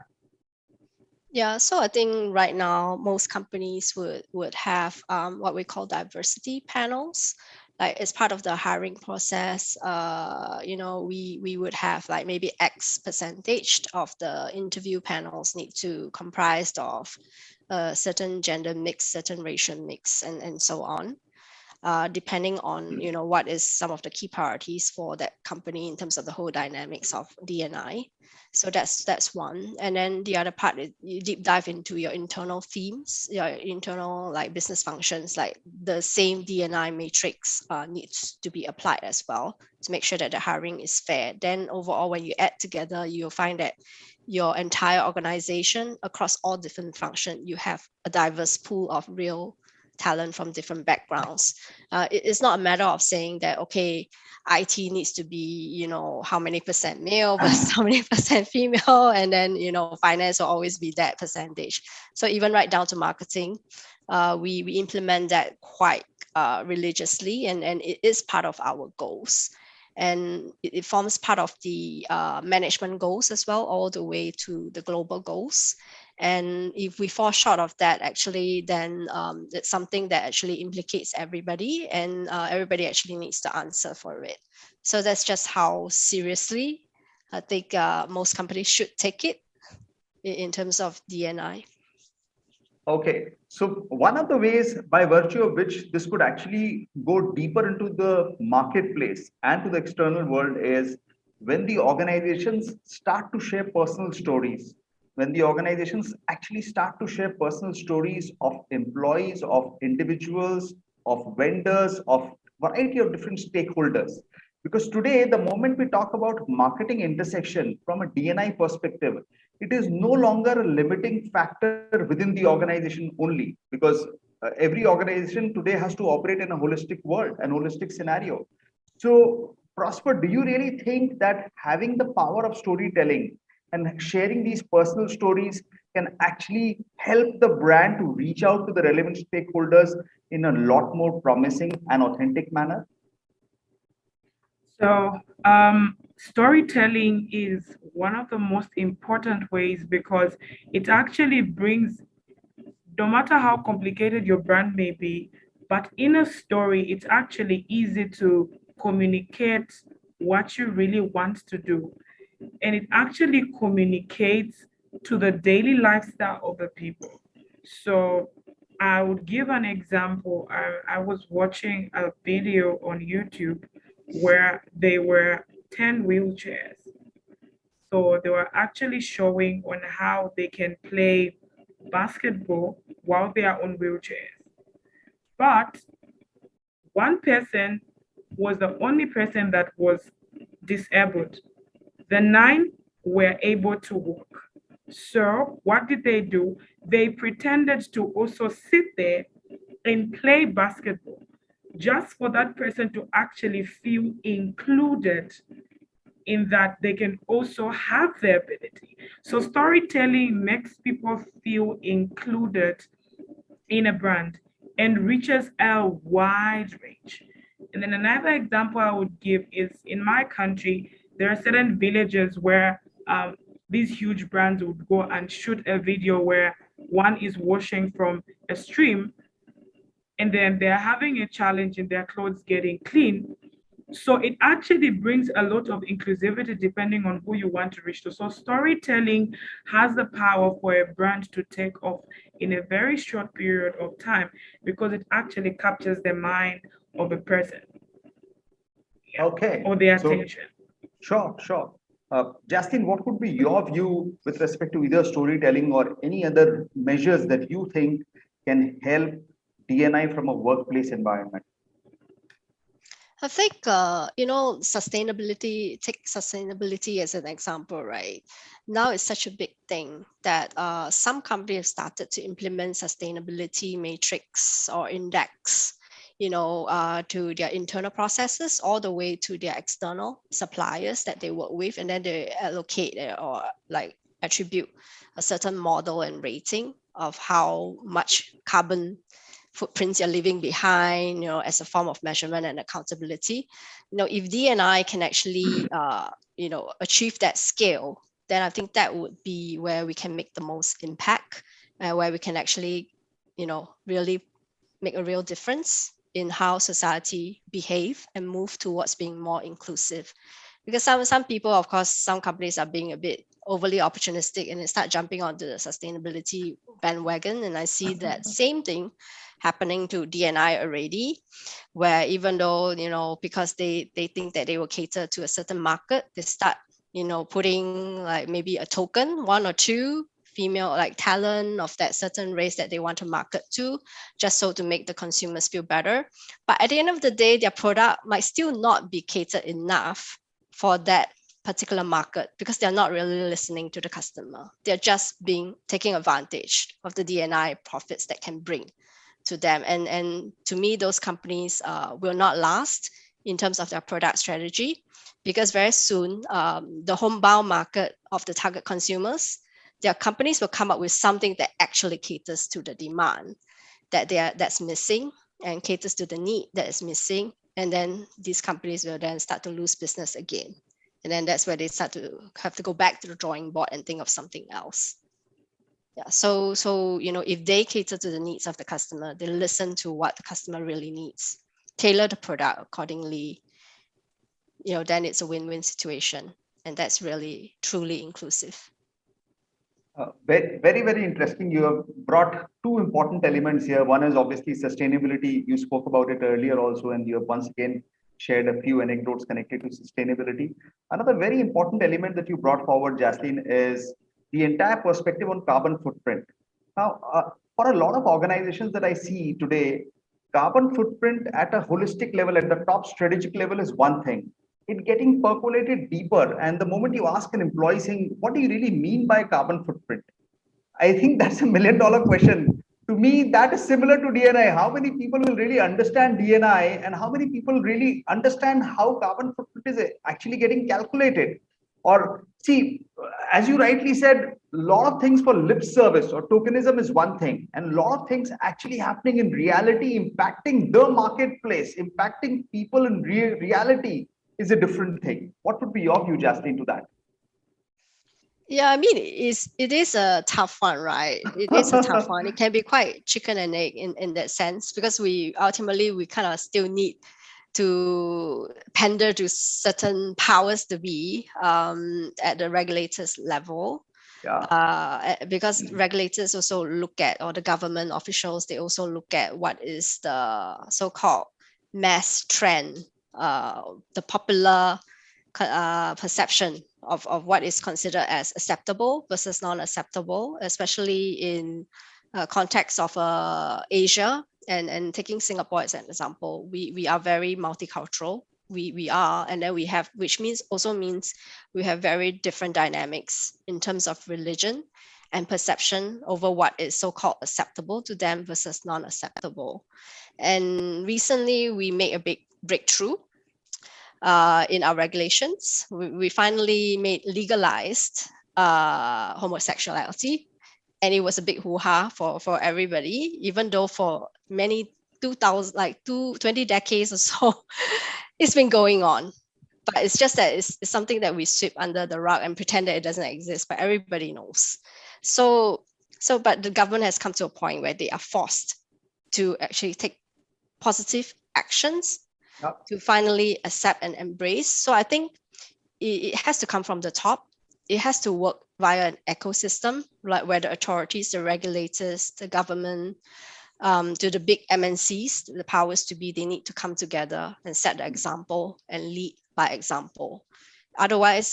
Yeah, so I think right now most companies would have what we call diversity panels. Like as part of the hiring process, we would have like maybe X percentage of the interview panels need to comprise of a certain gender mix, certain racial mix, and so on. Depending on what is some of the key priorities for that company in terms of the whole dynamics of D&I. So that's one. And then the other part is you deep dive into your internal themes, your internal like business functions, like the same D&I matrix needs to be applied as well to make sure that the hiring is fair. Then overall, when you add together, you'll find that your entire organization across all different functions, you have a diverse pool of real talent from different backgrounds. It's not a matter of saying that, okay, IT needs to be, how many percent male versus how many percent female, and then, finance will always be that percentage. So even right down to marketing, we implement that quite religiously, and it is part of our goals. And it forms part of the management goals as well, all the way to the global goals. And if we fall short of that, actually, then it's something that actually implicates everybody, and everybody actually needs to answer for it. So that's just how seriously I think most companies should take it in terms of D&I. Okay, so one of the ways by virtue of which this could actually go deeper into the marketplace and to the external world is when the organizations start to share personal stories, when the organizations actually start to share personal stories of employees, of individuals, of vendors, of variety of different stakeholders. Because today, the moment we talk about marketing intersection from a D&I perspective, it is no longer a limiting factor within the organization only, because every organization today has to operate in a holistic world, an holistic scenario. So, Prosper, do you really think that having the power of storytelling and sharing these personal stories can actually help the brand to reach out to the relevant stakeholders in a lot more promising and authentic manner? So, storytelling is one of the most important ways because it actually brings, no matter how complicated your brand may be, but in a story, it's actually easy to communicate what you really want to do. And it actually communicates to the daily lifestyle of the people. So I would give an example. I was watching a video on YouTube where there were 10 wheelchairs. So they were actually showing on how they can play basketball while they are on wheelchairs. But one person was the only person that was disabled. The 9 were able to walk. So what did they do? They pretended to also sit there and play basketball just for that person to actually feel included in that they can also have the ability. So storytelling makes people feel included in a brand and reaches a wide range. And then another example I would give is in my country, there are certain villages where these huge brands would go and shoot a video where one is washing from a stream and then they're having a challenge in their clothes getting clean. So it actually brings a lot of inclusivity depending on who you want to reach to. So storytelling has the power for a brand to take off in a very short period of time because it actually captures the mind of a person. Yeah. Okay. Or their attention. Sure, sure. Jaslyin, what would be your view with respect to either storytelling or any other measures that you think can help D&I from a workplace environment? I think, sustainability, take sustainability as an example, right? Now it's such a big thing that some companies have started to implement sustainability matrix or index, to their internal processes all the way to their external suppliers that they work with. And then they allocate or like attribute a certain model and rating of how much carbon footprints you're leaving behind, as a form of measurement and accountability. If D&I can actually, achieve that scale, then I think that would be where we can make the most impact, where we can actually, really make a real difference in how society behave and move towards being more inclusive. Because some people, of course, some companies are being a bit overly opportunistic and they start jumping onto the sustainability bandwagon. And I see that same thing happening to D&I already, where even though, because they think that they will cater to a certain market, they start, putting like maybe a token, 1 or 2 female like talent of that certain race that they want to market to, just so to make the consumers feel better. But at the end of the day, their product might still not be catered enough for that particular market because they're not really listening to the customer. They're just taking advantage of the D&I profits that can bring. to them. And to me, those companies will not last in terms of their product strategy, because very soon the homebound market of the target consumers, their companies will come up with something that actually caters to the demand that's missing and caters to the need that is missing. And then these companies will then start to lose business again. And then that's where they start to have to go back to the drawing board and think of something else. Yeah. So if they cater to the needs of the customer, they listen to what the customer really needs, tailor the product accordingly, then it's a win-win situation. And that's really truly inclusive. Very, very interesting. You have brought two important elements here. One is obviously sustainability. You spoke about it earlier also, and you have once again shared a few anecdotes connected to sustainability. Another very important element that you brought forward, Jaslyin, is the entire perspective on carbon footprint. Now, for a lot of organizations that I see today, carbon footprint at a holistic level, at the top strategic level, is one thing. It getting percolated deeper, and the moment you ask an employee saying, what do you really mean by carbon footprint? I think that's $1 million question. To me, that is similar to DNI. How many people will really understand DNI, and how many people really understand how carbon footprint is actually getting calculated? Or see, as you rightly said, a lot of things for lip service or tokenism is one thing, and a lot of things actually happening in reality, impacting the marketplace, impacting people in reality is a different thing. What would be your view, Jaslyin, to that? Yeah, I mean, it is a tough one, right? It is a tough one. It can be quite chicken and egg in that sense, because we ultimately kind of still need to pander to certain powers to be at the regulators level. Yeah. Because regulators also look at, or the government officials, they also look at what is the so-called mass trend, the popular perception of what is considered as acceptable versus non-acceptable, especially in context of Asia, and taking Singapore as an example. We are very multicultural. We are, and then we have, which means we have very different dynamics in terms of religion and perception over what is so-called acceptable to them versus non-acceptable. And recently we made a big breakthrough in our regulations. We finally made legalized homosexuality, and it was a big hoo-ha for everybody, even though for many 20 decades or so it's been going on. But it's just that it's something that we sweep under the rug and pretend that it doesn't exist, but everybody knows. But the government has come to a point where they are forced to actually take positive actions to finally accept and embrace. So I think it has to come from the top. It has to work via an ecosystem, like where the authorities, the regulators, the government, to the big MNCs, the powers to be, they need to come together and set the example and lead by example. Otherwise,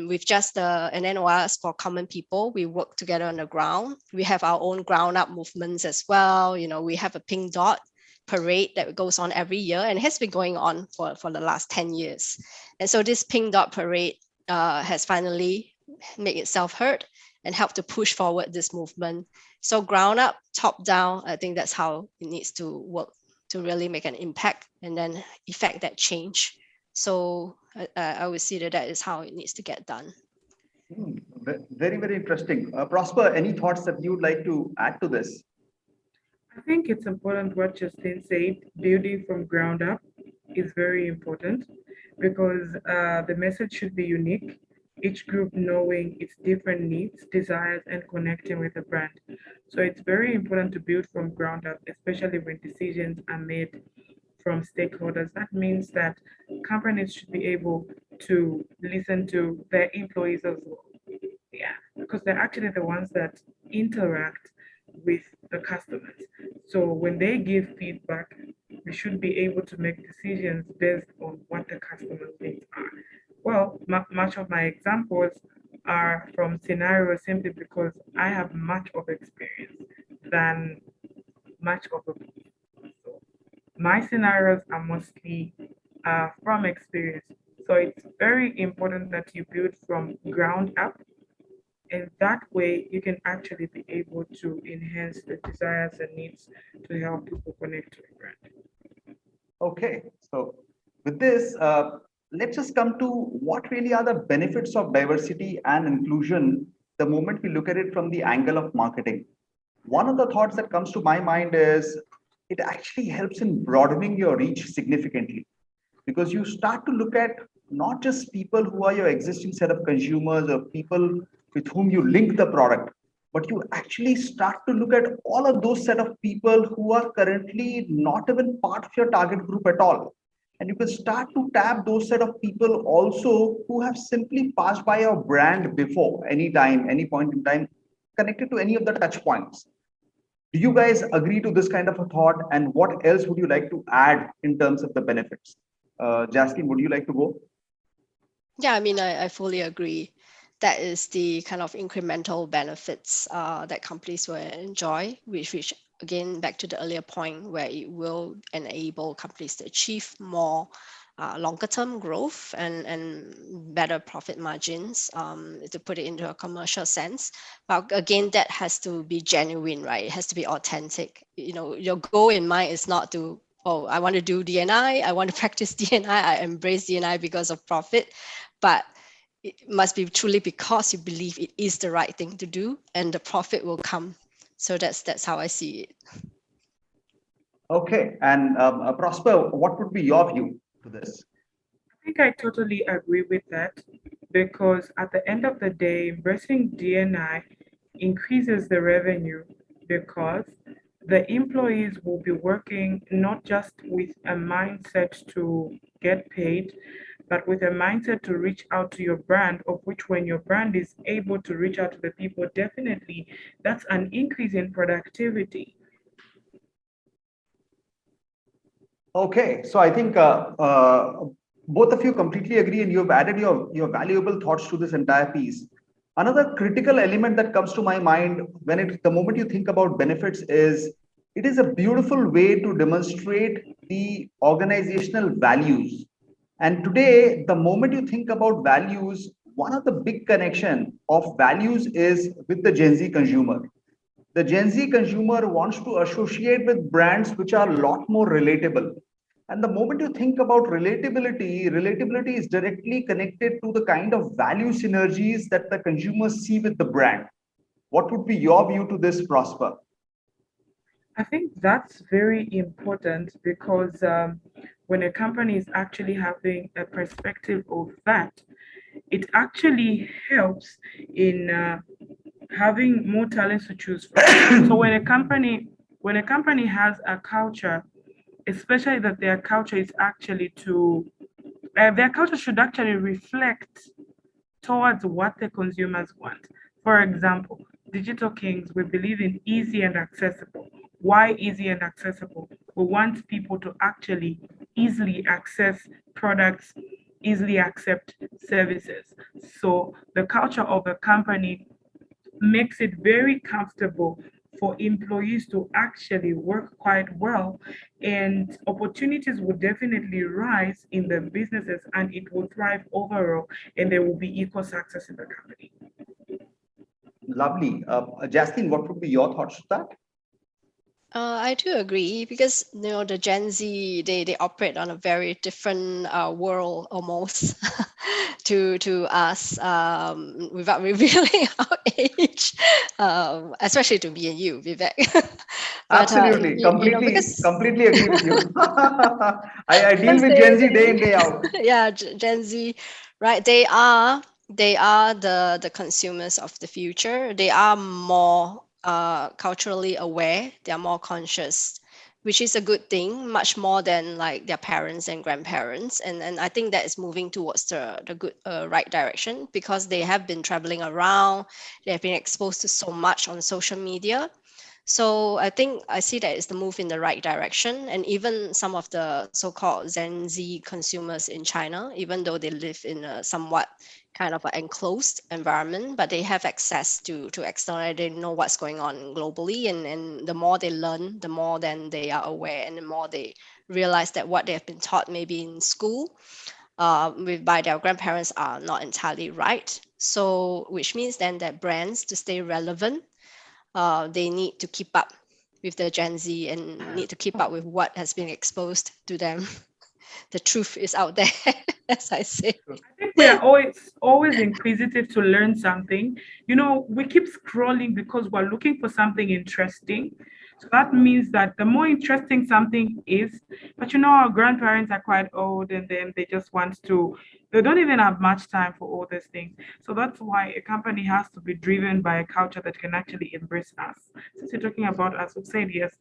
with just an NOS for common people, we work together on the ground. We have our own ground up movements as well. We have a pink dot parade that goes on every year, and it has been going on for the last 10 years. And so this pink dot parade has finally made itself heard and helped to push forward this movement. So ground up, top down, I think that's how it needs to work to really make an impact and then effect that change. So I would see that is how it needs to get done. Very, very interesting. Prosper, any thoughts that you would like to add to this? I think it's important what Jaslyin said. Building from ground up is very important, because the message should be unique, each group knowing its different needs, desires, and connecting with the brand. So it's very important to build from ground up, especially when decisions are made from stakeholders. That means that companies should be able to listen to their employees as well. Yeah, because they're actually the ones that interact with the customers. So when they give feedback, we should be able to make decisions based on what the customer's needs are. Well, much of my examples are from scenarios simply because I have much of experience than much of a so my scenarios are mostly from experience. So it's very important that you build from ground up And that way, you can actually be able to enhance the desires and needs to help people connect to the brand. Okay, so with this, let's just come to what really are the benefits of diversity and inclusion the moment we look at it from the angle of marketing. One of the thoughts that comes to my mind is it actually helps in broadening your reach significantly because you start to look at not just people who are your existing set of consumers or people with whom you link the product, but you actually start to look at all of those set of people who are currently not even part of your target group at all. And you can start to tap those set of people also who have simply passed by your brand before, any time, any point in time, connected to any of the touch points. Do you guys agree to this kind of a thought? And what else would you like to add in terms of the benefits? Jaslyn, would you like to go? Yeah, I mean, I fully agree. That is the kind of incremental benefits that companies will enjoy, which again, back to the earlier point, where it will enable companies to achieve more longer term growth and better profit margins, to put it into a commercial sense. But again, that has to be genuine, right? It has to be authentic. You know, your goal in mind is not to, oh, I want to do DNI, I want to practice DNI, I embrace DNI because of profit. But it must be truly because you believe it is the right thing to do and the profit will come. So that's how I see it. Okay, and Prosper, what would be your view to this? I think I totally agree with that because at the end of the day, embracing DNI increases the revenue because the employees will be working not just with a mindset to get paid, but with a mindset to reach out to your brand, of which when your brand is able to reach out to the people, definitely that's an increase in productivity. Okay, so I think both of you completely agree, and you've added your valuable thoughts to this entire piece. Another critical element that comes to my mind when the moment you think about benefits is it is a beautiful way to demonstrate the organizational values. And today, the moment you think about values, one of the big connection of values is with the Gen Z consumer. The Gen Z consumer wants to associate with brands which are a lot more relatable. And the moment you think about relatability, relatability is directly connected to the kind of value synergies that the consumers see with the brand. What would be your view to this, Prosper? I think that's very important because when a company is actually having a perspective of that, it actually helps in having more talents to choose from. So when a company has a culture, especially that their culture is actually to their culture should actually reflect towards what the consumers want. For example, Digital Kings, we believe in easy and accessible. Why easy and accessible? We want people to actually easily access products, easily accept services. So the culture of a company makes it very comfortable for employees to actually work quite well, and opportunities will definitely rise in the businesses and it will thrive overall, and there will be equal success in the company. Lovely. Jaslyn, what would be your thoughts to that? I do agree because the Gen Z they operate on a very different world almost to us, without revealing our age, especially to me and you, Vivek. But Absolutely, because completely agree with you. I deal because with Gen Z day in, day out. yeah, Gen Z, right? They are the consumers of the future. They are more culturally aware. They are more conscious, which is a good thing, much more than like their parents and grandparents. And I think that is moving towards the good right direction because they have been traveling around. They have been exposed to so much on social media. So I think I see that it's the move in the right direction. And even some of the so-called Gen Z consumers in China, even though they live in a somewhat kind of an enclosed environment, but they have access to external, they know what's going on globally. And the more they learn, the more then they are aware and the more they realize that what they have been taught maybe in school by their grandparents are not entirely right. So, which means then that brands, to stay relevant, they need to keep up with the Gen Z and need to keep up with what has been exposed to them. The truth is out there, as I say. I think we are always inquisitive to learn something. We keep scrolling because we're looking for something interesting. So that means that the more interesting something is, but our grandparents are quite old and then they don't even have much time for all these things. So that's why a company has to be driven by a culture that can actually embrace us. Since you're talking about us, we've said yes.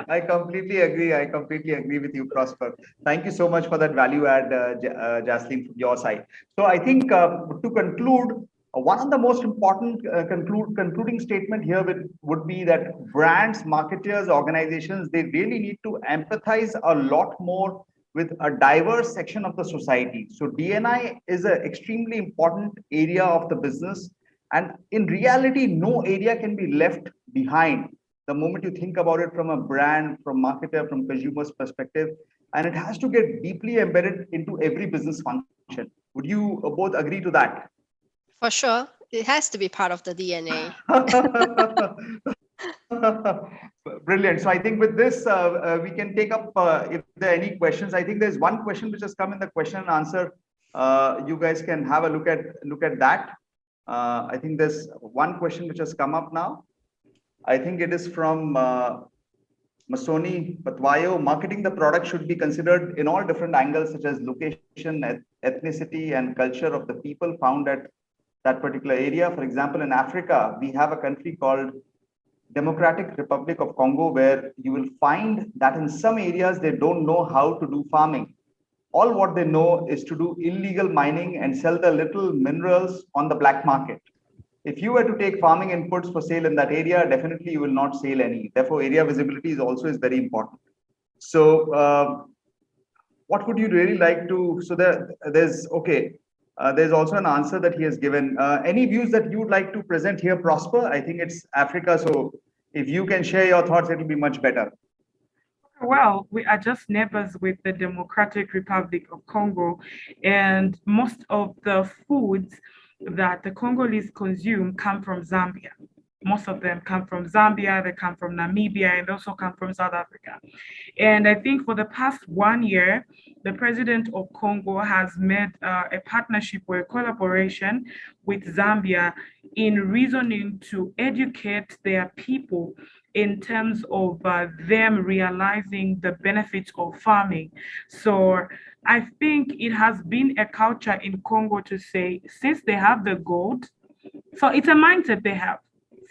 I completely agree. I completely agree with you, Prosper. Thank you so much for that value add, Jaslyin, from your side. So I think to conclude, one of the most important concluding statement here would be that brands, marketers, organizations, they really need to empathize a lot more with a diverse section of the society. So D&I is an extremely important area of the business. And in reality, no area can be left behind the moment you think about it from a brand, from marketer, from consumer's perspective, and it has to get deeply embedded into every business function. Would you both agree to that? For sure, it has to be part of the DNA. Brilliant. So I think with this, we can take up if there are any questions. I think there's one question which has come in the question and answer. You guys can have a look at that. I think there's one question which has come up now. I think it is from Masoni Patwayo. Marketing the product should be considered in all different angles, such as location, ethnicity, and culture of the people found at that particular area. For example, in Africa, we have a country called Democratic Republic of Congo, where you will find that in some areas they don't know how to do farming. All what they know is to do illegal mining and sell the little minerals on the black market. If you were to take farming inputs for sale in that area, definitely you will not sell any. Therefore, area visibility is very important. So, what would you really like to? So there's also an answer that he has given. Any views that you would like to present here, Prosper? I think it's Africa. So if you can share your thoughts, it will be much better. Well, we are just neighbors with the Democratic Republic of Congo, and most of the foods that the Congolese consume come from Zambia. Most of them come from Zambia, they come from Namibia, and also come from South Africa. And I think for the past 1 year, the president of Congo has made a partnership or a collaboration with Zambia in reasoning to educate their people in terms of them realizing the benefits of farming. So I think it has been a culture in Congo to say, since they have the gold, so it's a mindset they have.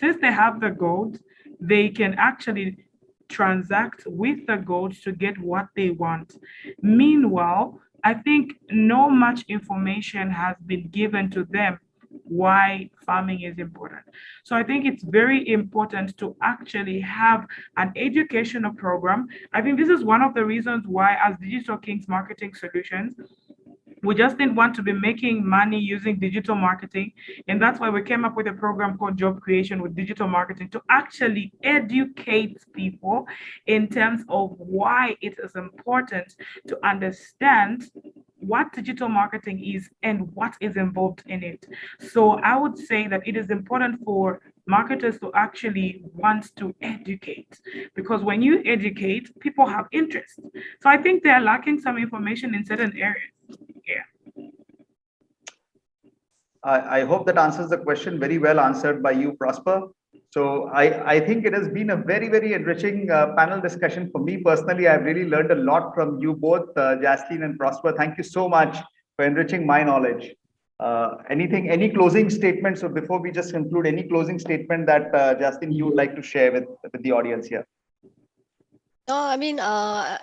Since they have the gold, they can actually transact with the gold to get what they want. Meanwhile, I think no much information has been given to them why farming is important. So I think it's very important to actually have an educational program. I think this is one of the reasons why, as Digital Kings Marketing Solutions, we just didn't want to be making money using digital marketing. And that's why we came up with a program called Job Creation with Digital Marketing to actually educate people in terms of why it is important to understand what digital marketing is and what is involved in it. So I would say that it is important for marketers to actually want to educate, because when you educate, people have interest. So I think they're lacking some information in certain areas. Yeah. I hope that answers the question. Very well answered by you, Prosper. So I think it has been a very, very enriching panel discussion for me personally. I've really learned a lot from you both, Jaslyin and Prosper. Thank you so much for enriching my knowledge. Any closing statements? So before we just conclude, any closing statement that Jaslyin you would like to share with the audience here? No, I mean,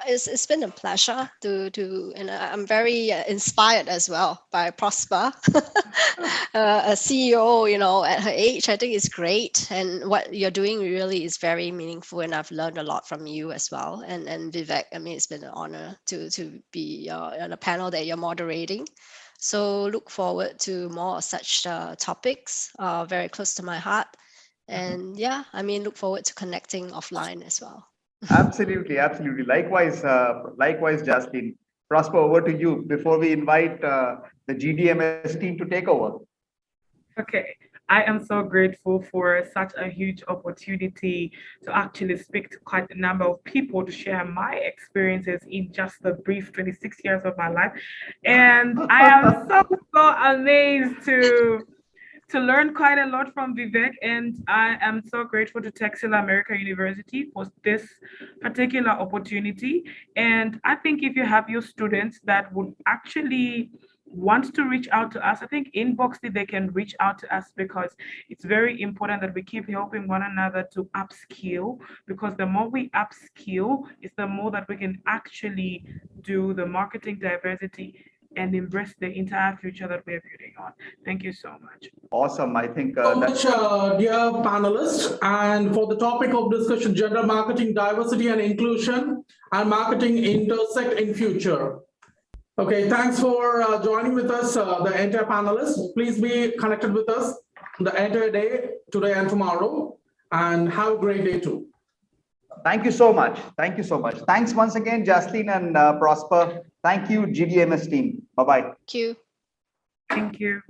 it's been a pleasure and I'm very inspired as well by Prosper, a CEO, at her age. I think it's great, and what you're doing really is very meaningful, and I've learned a lot from you as well. And Vivek, I mean, it's been an honor to be on a panel that you're moderating. So look forward to more of such topics, very close to my heart. And yeah, I mean, look forward to connecting offline as well. Absolutely. Likewise, Jaslyin. Prosper, over to you before we invite the GDMS team to take over. Okay, I am so grateful for such a huge opportunity to actually speak to quite a number of people to share my experiences in just the brief 26 years of my life. And I am so amazed to learn quite a lot from Vivek, and I am so grateful to Texila America University for this particular opportunity. And I think if you have your students that would actually want to reach out to us, I think inboxly they can reach out to us, because it's very important that we keep helping one another to upskill, because the more we upskill is the more that we can actually do the marketing diversity and embrace the entire future that we're building on. Thank you so much. Awesome. I think So much, dear panelists. And for the topic of discussion, gender marketing, diversity and inclusion, and marketing intersect in future. Okay, thanks for joining with us, the entire panelists. Please be connected with us the entire day, today and tomorrow, and have a great day too. Thank you so much. Thank you so much. Thanks once again, Jaslyin and Prosper. Thank you, GDMS team. Bye-bye. Thank you. Thank you.